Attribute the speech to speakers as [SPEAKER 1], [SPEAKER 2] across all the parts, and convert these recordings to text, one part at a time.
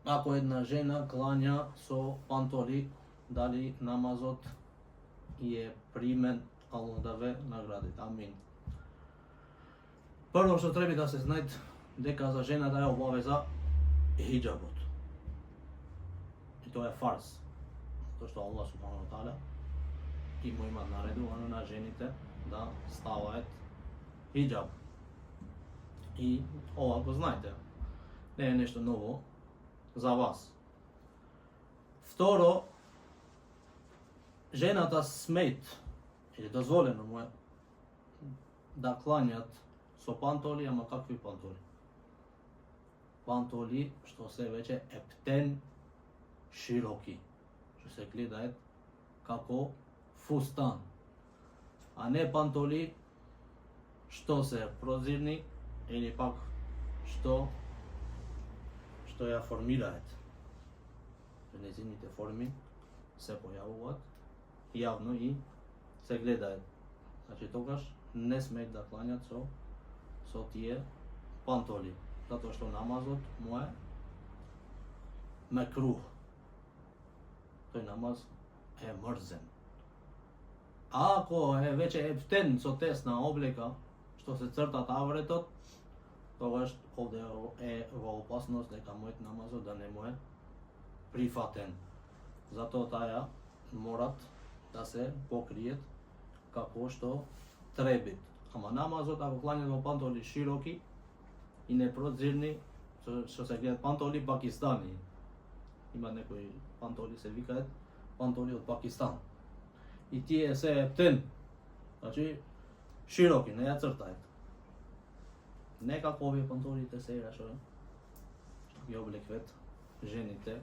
[SPEAKER 1] Ako jedna žena klanja so pantoli, da li namazot je primen, Allah da ve nagradit. Amin. Prvo što treba da se znate, дека za žena da je obaveza hijabot. I to je farz. To što Allah subhanahu wa ta'ala ima naredovano na ženите da stavајат hijab. I ovako znajte, ne je nešto novo za vas. Второ, ženата смеет или дозволено му е да кланјат со пантоли, ама какви пантоли? Пантоли што се веќе ептен широки, што се гледаат како фустан, а не пантоли што се прозирни или пак што ја формираат. Незините форми се појавуваат јавно и се гледаат. Значи тогаш не смеат да кланјат со тие пантоли, затоа што намазот му е мекрух. Тој намаз е мрзен. А ако е веќе ептен со тесна облека, што се цртат авретот, тогаш овде е во опасност дека мојот намазот да не му е прифатен. Затоа таја морат да се покриет како што требит. Ама намазот ако кланјат во пантоли широки и непрозирни, што се гледат пантоли пакистани. Има некои пантоли се викаат пантоли од Пакистан. И тие се ептен, значи широки, не ја цртаат. Не како овие пантолите сега што ги облеквет жените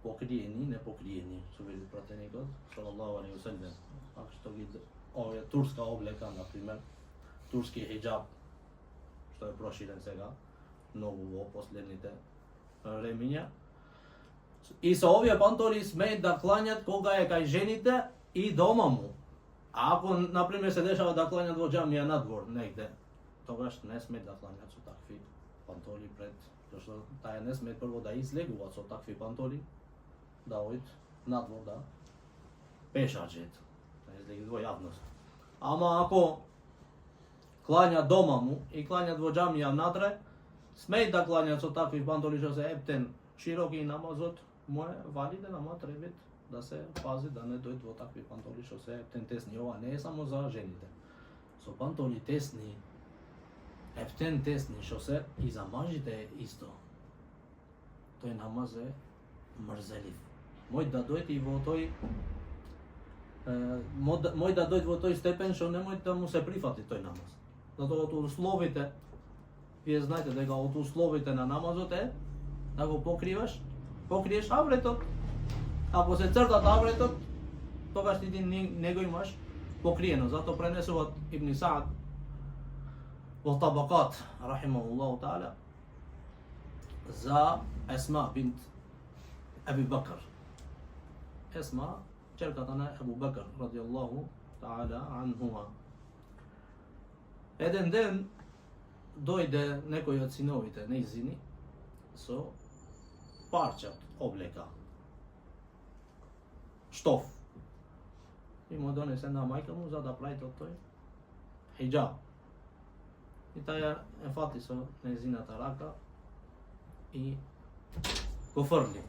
[SPEAKER 1] покриени, непокриени, што вели пратеникот салаллаху алейхи ве селем. Ако што ги овие турска облека, на пример, турски хиджаб, што е проширен сега многу во последните времиња. И со овие пантоли смеат да кланјат кога е кај жените и дома му. А ако, например, се дешава да кланјат во џамија надвор негде, тогаш не смеат да кланјат со такви пантоли пред, зашто таја не смеат прво да излегуваат со такви пантоли, да ојд надвор да пешаџет, да излегуваат во јавност. Ама ако кланјат дома му и кланјат во џамија внатре, смеат да кланјат со такви пантоли што се ептен широки и намазот му е валиден, ама требит да се пази да не дојд во такви пантоли што се ептен тесни. Ова не е само за жените. Со пантоли тесни, ептен тесни, што се и за мажите е исто. Тој намаз е мрзелив. Мој да дојде и во тој мој да дојде во тој степен што не може да му се прифати тој намаз. Затоа од условите, вие знаете дека од условите на намазот е да го покриеш авретот. Ако се цртат авретот, тогаш ти не го имаш покриено. Затоа пренесуваат Ибн Саад во Табакат, рахимахуллаху таала, за Есма бинт Аби Бакр. Есма, черката на Абу Бакр, радијаллаху таала анхума. Еден ден дојде некој од синовите нејзини со парче облека, штоф. И му донесе на мајка му за да прави тој хиджаб. И таја е фати со нејзината рака и го фрли.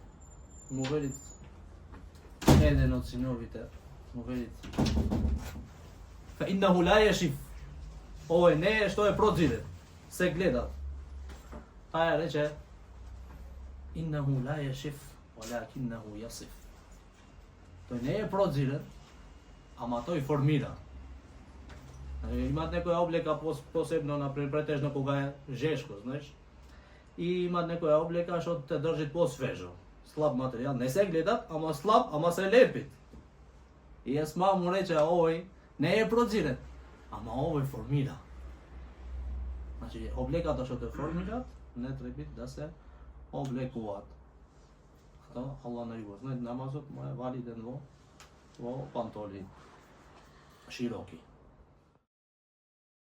[SPEAKER 1] Му вели еден од синовите, му вели فإنه لا يشف. Овој не е што е прозирен, се гледат. Таја рече إنه لا يشف ولكنه يصف. Тој не е прозирен, ама тој формира. Имаат некоја облека посебно, например, претежно кога е жешко, знаеш. И имаат некоја облека што те држи посвежо. Слаб материјал, не се гледат, ама слаб, ама се лепит. И Есма му рече, овој не е прозирен, ама овој формира. Значи, облеката што те формираат, не треба да се облекуваат. Тоа Аллах најго знае, намазот му е валиден во пантоли широки.